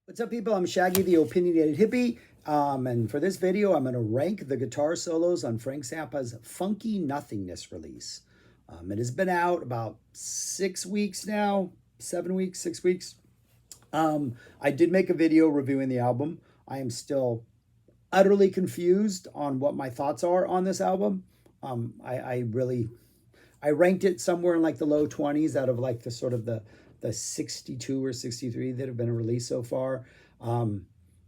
What's up, people? I'm Shaggy, the opinionated hippie. And for this video, I'm going to rank the guitar solos on Frank Zappa's Funky Nothingness release. It has been out about 6 weeks now, 7 weeks, 6 weeks. I did make a video reviewing the album. I am still utterly confused on what my thoughts are on this album. I ranked it somewhere in like the low 20s out of like the sort of the 62 or 63 that have been released so far.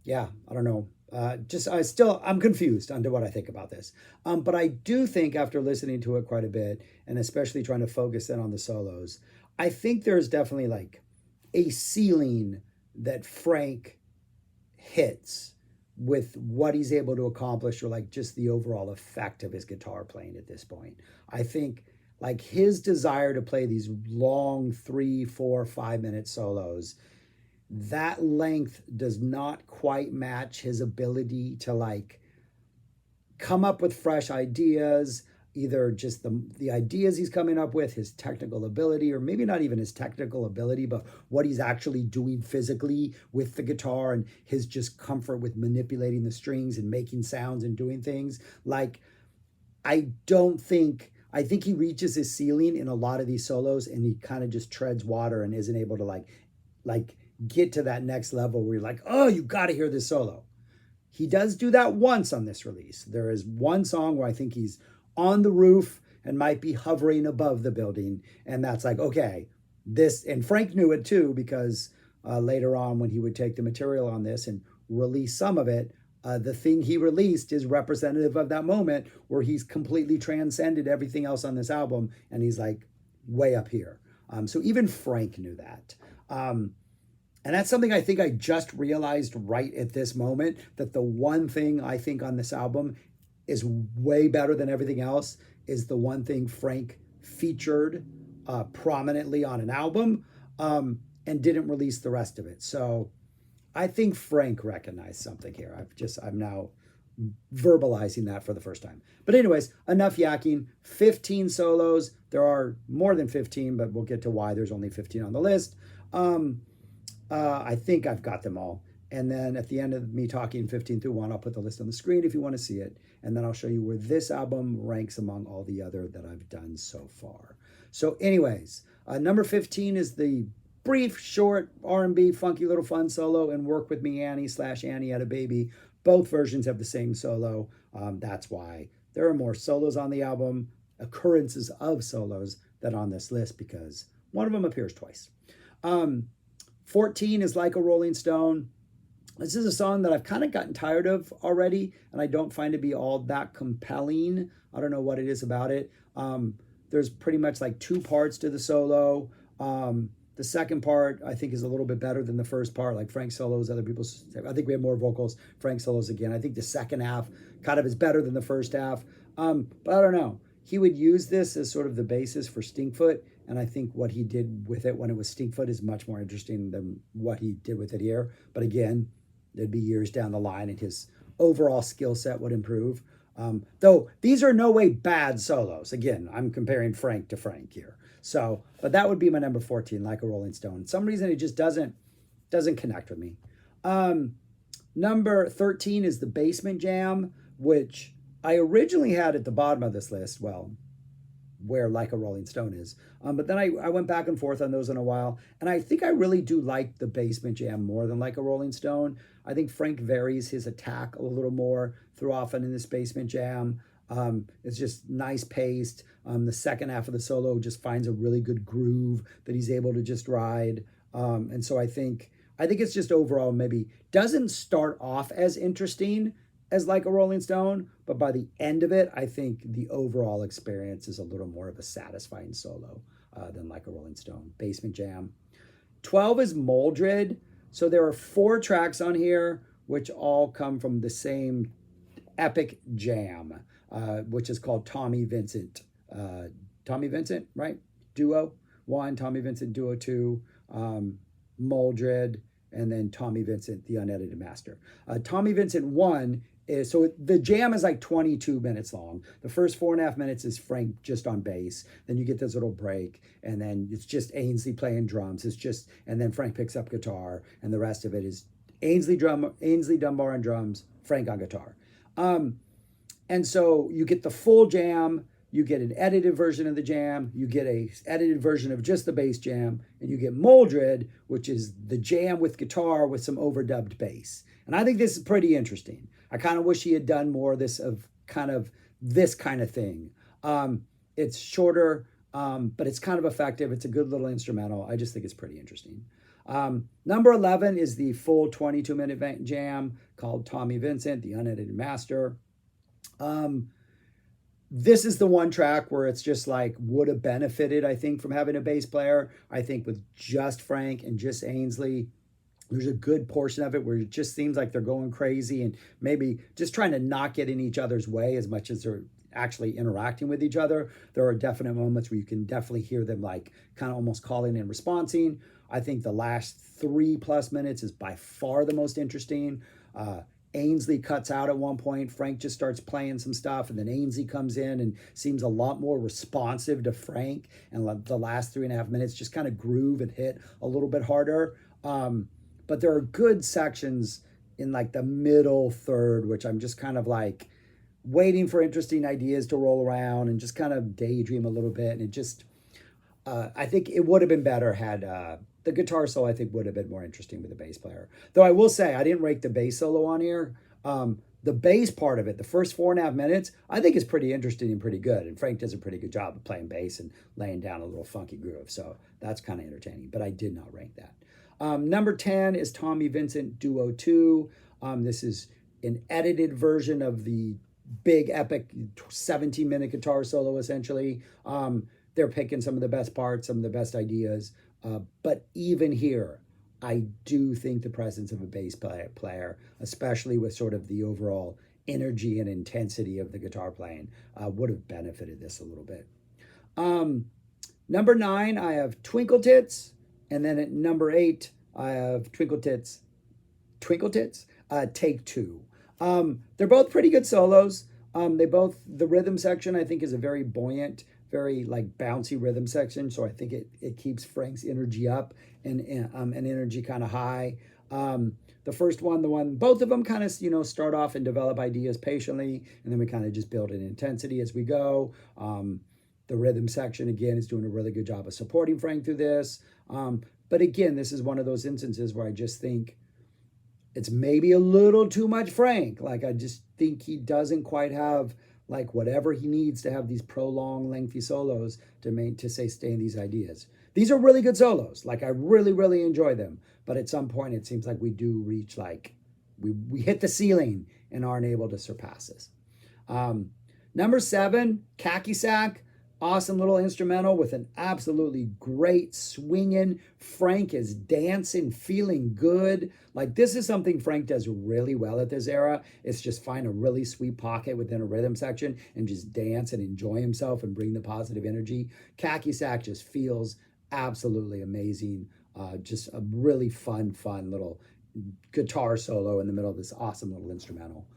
Yeah, I don't know. I'm confused onto what I think about this. But I do think after listening to it quite a bit, and especially trying to focus in on the solos, I think there's definitely like a ceiling that Frank hits with what he's able to accomplish, or like just the overall effect of his guitar playing at this point. I think like his desire to play these long 3, 4, 5 minute solos, that length does not quite match his ability to like come up with fresh ideas, either just the ideas he's coming up with, his technical ability, or maybe not even his technical ability, but what he's actually doing physically with the guitar and his just comfort with manipulating the strings and making sounds and doing things. Like, I think he reaches his ceiling in a lot of these solos, and he kind of just treads water and isn't able to like get to that next level where you're like, oh, you got to hear this solo. He does do that once on this release. There is one song where I think he's on the roof and might be hovering above the building. And that's like, okay, this, and Frank knew it too, because later on when he would take the material on this and release some of it, the thing he released is representative of that moment where he's completely transcended everything else on this album. And he's like way up here. So even Frank knew that. And that's something I think I just realized right at this moment, that the one thing I think on this album is way better than everything else is the one thing Frank featured prominently on an album, and didn't release the rest of it. So I think Frank recognized something here. I'm now verbalizing that for the first time. But anyways, enough yakking. 15 solos. There are more than 15, but we'll get to why there's only 15 on the list. I think I've got them all. And then at the end of me talking 15 through 1, I'll put the list on the screen if you want to see it. And then I'll show you where this album ranks among all the other that I've done so far. So anyways, number 15 is the brief, short R&B, funky little fun solo and Work With Me Annie / Annie Had a Baby. Both versions have the same solo. That's why there are more solos on the album, occurrences of solos, than on this list, because one of them appears twice. 14 is Like a Rolling Stone. This is a song that I've kind of gotten tired of already, and I don't find to be all that compelling. I don't know what it is about it. There's pretty much like 2 parts to the solo. The second part, I think, is a little bit better than the first part, like Frank solos, other people's. I think we have more vocals, Frank solos again. I think the second half kind of is better than the first half. But I don't know. He would use this as sort of the basis for Stinkfoot, and I think what he did with it when it was Stinkfoot is much more interesting than what he did with it here. But again, there'd be years down the line and his overall skill set would improve. Though these are no way bad solos. Again, I'm comparing Frank to Frank here. So, but that would be my number 14, Like a Rolling Stone. For some reason, it just doesn't connect with me. Number 13 is The Basement Jam, which I originally had at the bottom of this list. Well, where Like a Rolling Stone is. But then I went back and forth on those in a while. And I think I really do like The Basement Jam more than Like a Rolling Stone. I think Frank varies his attack a little more through often in this Basement Jam. It's just nice paced. The second half of the solo just finds a really good groove that he's able to just ride. And so I think it's just overall maybe doesn't start off as interesting as Like a Rolling Stone, but by the end of it, I think the overall experience is a little more of a satisfying solo than Like a Rolling Stone. Basement Jam. 12 is Moldred. So there are 4 tracks on here, which all come from the same epic jam, which is called Tommy Vincent. Tommy Vincent, right? Duo 1, Tommy Vincent Duo 2, Moldred, and then Tommy Vincent, the unedited master. Tommy Vincent 1 is, so the jam is like 22 minutes long. The first 4.5 minutes is Frank just on bass. Then you get this little break, and then it's just Ainsley playing drums. It's just, and then Frank picks up guitar, and the rest of it is Ainsley Dunbar on drums, Frank on guitar. Um, and so you get the full jam, you get an edited version of the jam, you get a edited version of just the bass jam, and you get Moldred, which is the jam with guitar with some overdubbed bass. And I think this is pretty interesting. I kind of wish he had done more of this kind of thing. It's shorter, but it's kind of effective. It's a good little instrumental. I just think it's pretty interesting. Number 11 is the full 22-minute jam called Tommy Vincent, the unedited master. This is the one track where it's just like would have benefited, I think, from having a bass player. I think with just Frank and just Ainsley, there's a good portion of it where it just seems like they're going crazy and maybe just trying to not get in each other's way as much as they're actually interacting with each other. There are definite moments where you can definitely hear them like kind of almost calling and responding. I think the last 3+ minutes is by far the most interesting. Ainsley cuts out at one point. Frank just starts playing some stuff, and then Ainsley comes in and seems a lot more responsive to Frank. And the last 3.5 minutes just kind of groove and hit a little bit harder. But there are good sections in like the middle third, which I'm just kind of like waiting for interesting ideas to roll around and just kind of daydream a little bit. And it just, I think it would have been better had the guitar solo, I think, would have been more interesting with the bass player. Though I will say, I didn't rate the bass solo on here. The bass part of it, the first 4.5 minutes, I think is pretty interesting and pretty good. And Frank does a pretty good job of playing bass and laying down a little funky groove. So that's kind of entertaining, but I did not rank that. Number 10 is Tommy Vincent Duo 2. This is an edited version of the big epic 17-minute guitar solo, essentially. They're picking some of the best parts, some of the best ideas. But even here, I do think the presence of a bass player, especially with sort of the overall energy and intensity of the guitar playing, would have benefited this a little bit. Number 9, I have Twinkle Tits. And then at number 8, I have Twinkle Tits, Take 2. They're both pretty good solos. The rhythm section, I think, is a very buoyant, very like bouncy rhythm section. So I think it keeps Frank's energy up and energy kind of high. The first one, both of them kind of, start off and develop ideas patiently. And then we kind of just build an intensity as we go. The rhythm section, again, is doing a really good job of supporting Frank through this. But again, this is one of those instances where I just think it's maybe a little too much Frank. Like, I just think he doesn't quite have like whatever he needs to have these prolonged, lengthy solos to sustain these ideas. These are really good solos. Like, I really, really enjoy them. But at some point, it seems like we do reach like, we hit the ceiling and aren't able to surpass this. Number 7, Khaki Sack. Awesome little instrumental with an absolutely great swinging. Frank is dancing, feeling good. Like, this is something Frank does really well at this era. It's just find a really sweet pocket within a rhythm section and just dance and enjoy himself and bring the positive energy. Khaki Sack just feels absolutely amazing. Just a really fun little guitar solo in the middle of this awesome little instrumental.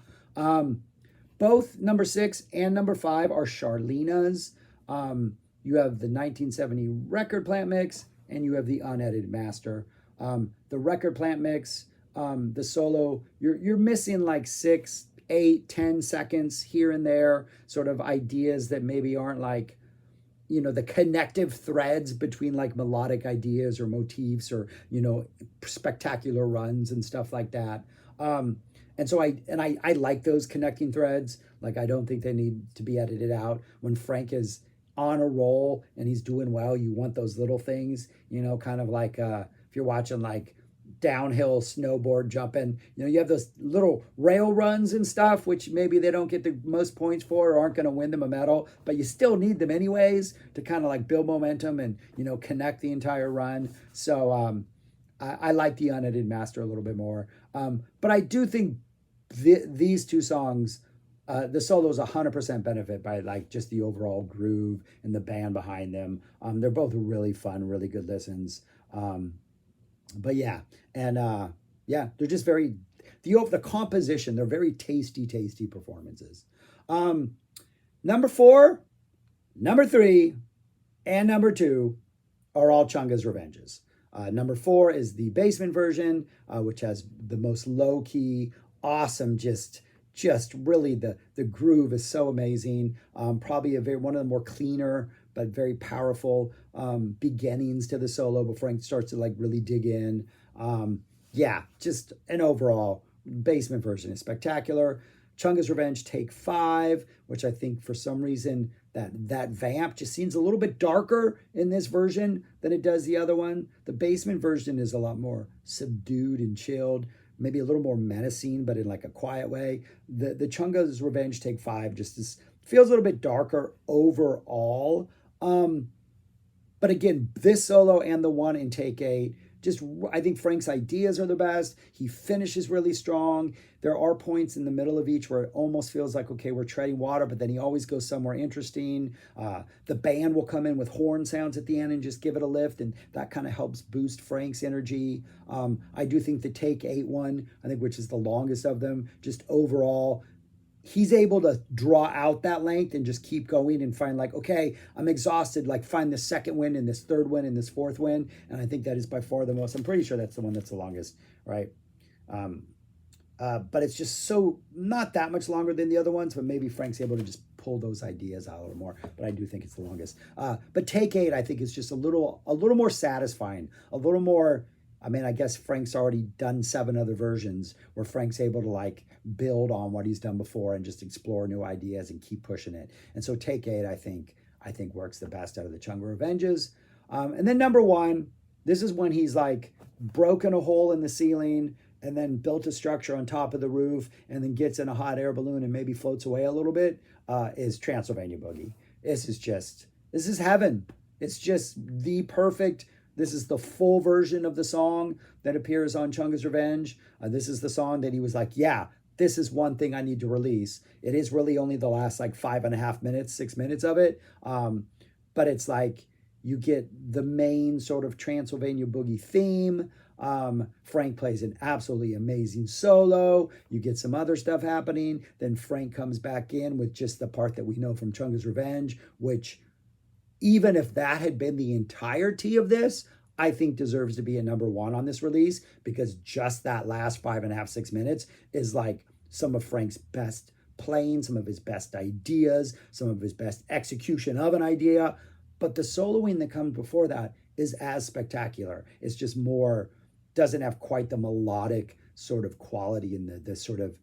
Both number 6 and number 5 are Charlena's. You have the 1970 record plant mix and you have the unedited master. The record plant mix, the solo, you're missing like 6, 8, 10 seconds here and there, sort of ideas that maybe aren't like, the connective threads between like melodic ideas or motifs or, spectacular runs and stuff like that. And so I like those connecting threads. Like, I don't think they need to be edited out. When Frank is on a roll and he's doing well, you want those little things, kind of like if you're watching like downhill snowboard jumping, you have those little rail runs and stuff, which maybe they don't get the most points for or aren't going to win them a medal, but you still need them anyways to kind of like build momentum and, connect the entire run. So I like the unedited master a little bit more. But I do think these two songs, the solos 100% benefit by like just the overall groove and the band behind them. They're both really fun, really good listens. But yeah, and they're just very, the composition, they're very tasty performances. Number 4, number 3, and number 2 are all Chunga's Revenges. Number 4 is the basement version, which has the most low key, awesome, just really the groove is so amazing. Probably one of the more cleaner but very powerful beginnings to the solo before Frank starts to like really dig in. Yeah, just an overall basement version is spectacular. Chunga's Revenge Take 5, which I think for some reason that vamp just seems a little bit darker in this version than it does the other one. The basement version is a lot more subdued and chilled, maybe a little more menacing, but in like a quiet way. The Chunga's Revenge Take 5 feels a little bit darker overall. But again, this solo and the one in Take 8, I think Frank's ideas are the best. He finishes really strong. There are points in the middle of each where it almost feels like, okay, we're treading water, but then he always goes somewhere interesting. The band will come in with horn sounds at the end and just give it a lift, and that kind of helps boost Frank's energy. I do think the Take 8 one, I think, which is the longest of them, just overall, he's able to draw out that length and just keep going and find like, okay, I'm exhausted, like find the second win and this third win and this fourth win. And I think that is by far the most, I'm pretty sure that's the one that's the longest, right? But it's just so not that much longer than the other ones, but maybe Frank's able to just pull those ideas out a little more. But I do think it's the longest. But Take 8, I think, is just a little more satisfying, a little more. I mean, I guess Frank's already done 7 other versions where Frank's able to like build on what he's done before and just explore new ideas and keep pushing it. And so Take 8, I think works the best out of the Chunga Revenges. And then number 1, this is when he's like broken a hole in the ceiling and then built a structure on top of the roof and then gets in a hot air balloon and maybe floats away a little bit, is Transylvania Boogie. This is heaven. It's just the perfect. This is the full version of the song that appears on Chunga's Revenge. This is the song that he was like, yeah, this is one thing I need to release. It is really only the last like 5.5 minutes, 6 minutes of it. But it's like you get the main sort of Transylvania Boogie theme. Frank plays an absolutely amazing solo. You get some other stuff happening. Then Frank comes back in with just the part that we know from Chunga's Revenge, which, even if that had been the entirety of this, I think deserves to be a number 1 on this release, because just that last 5.5, 6 minutes is like some of Frank's best playing, some of his best ideas, some of his best execution of an idea. But the soloing that comes before that is as spectacular. It's just more, doesn't have quite the melodic sort of quality and the sort of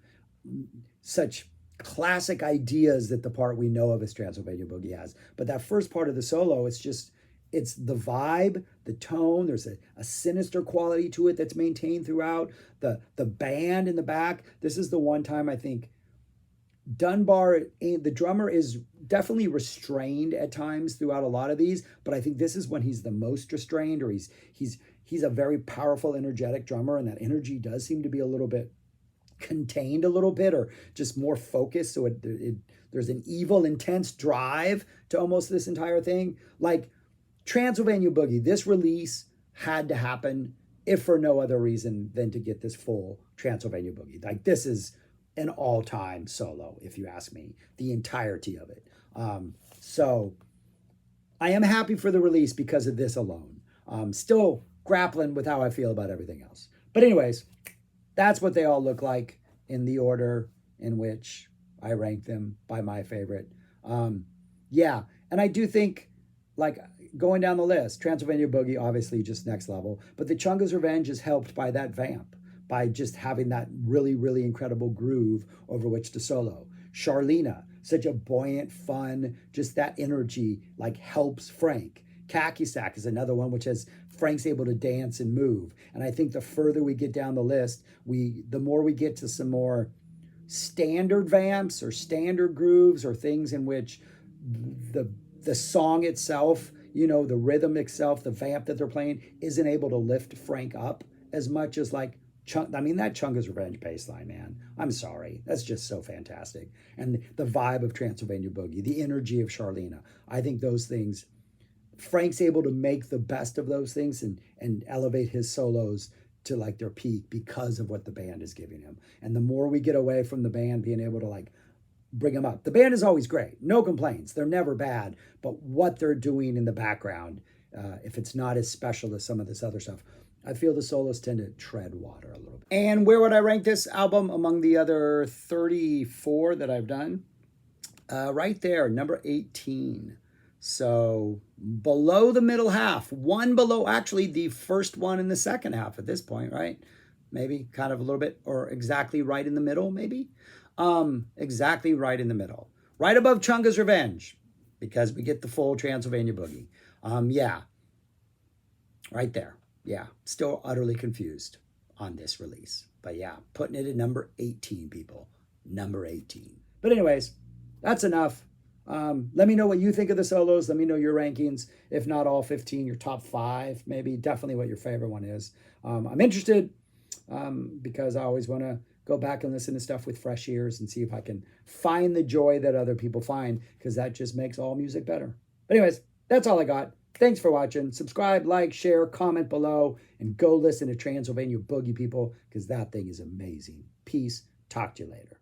such classic ideas that the part we know of as Transylvania Boogie has. But that first part of the solo, it's the vibe, the tone. There's a sinister quality to it that's maintained throughout. The band in the back. This is the one time I think Dunbar, the drummer, is definitely restrained at times throughout a lot of these, but I think this is when he's the most restrained, or he's a very powerful, energetic drummer, and that energy does seem to be a little bit contained a little bit, or just more focused. So there's an evil, intense drive to almost this entire thing. Like Transylvania Boogie, this release had to happen, if for no other reason than to get this full Transylvania Boogie. Like this is an all-time solo, if you ask me, the entirety of it. So I am happy for the release because of this alone. Still grappling with how I feel about everything else. But anyways, that's what they all look like in the order in which I rank them by my favorite. Yeah, and I do think, like, going down the list, Transylvania Boogie, obviously just next level, but the Chunga's Revenge is helped by that vamp, by just having that really, really incredible groove over which to solo. Charlena, such a buoyant, fun, just that energy, like, helps Frank. Khaki Sack is another one which has Frank's able to dance and move. And I think the further we get down the list, the more we get to some more standard vamps or standard grooves or things in which the song itself, the rhythm itself, the vamp that they're playing isn't able to lift Frank up as much as like that Chunga's Revenge bass line, man. I'm sorry. That's just so fantastic. And the vibe of Transylvania Boogie, the energy of Charlena. I think those things, Frank's able to make the best of those things and elevate his solos to like their peak because of what the band is giving him. And the more we get away from the band being able to like bring him up, the band is always great, no complaints, they're never bad, but what they're doing in the background if it's not as special as some of this other stuff. I feel the solos tend to tread water a little bit. And where would I rank this album among the other 34 that I've done? Right there, number 18. So below the middle half, one below actually the first one in the second half at this point, right? Maybe kind of a little bit, or exactly right in the middle, maybe? Exactly right in the middle. Right above Chunga's Revenge, because we get the full Transylvania Boogie. Yeah, right there. Yeah, still utterly confused on this release. But yeah, putting it at number 18, people. Number 18. But anyways, that's enough. Let me know what you think of the solos. Let me know your rankings. If not all 15, your top 5, maybe. Definitely what your favorite one is. I'm interested because I always want to go back and listen to stuff with fresh ears and see if I can find the joy that other people find, because that just makes all music better. But anyways, that's all I got. Thanks for watching. Subscribe, like, share, comment below, and go listen to Transylvania Boogie, people, because that thing is amazing. Peace. Talk to you later.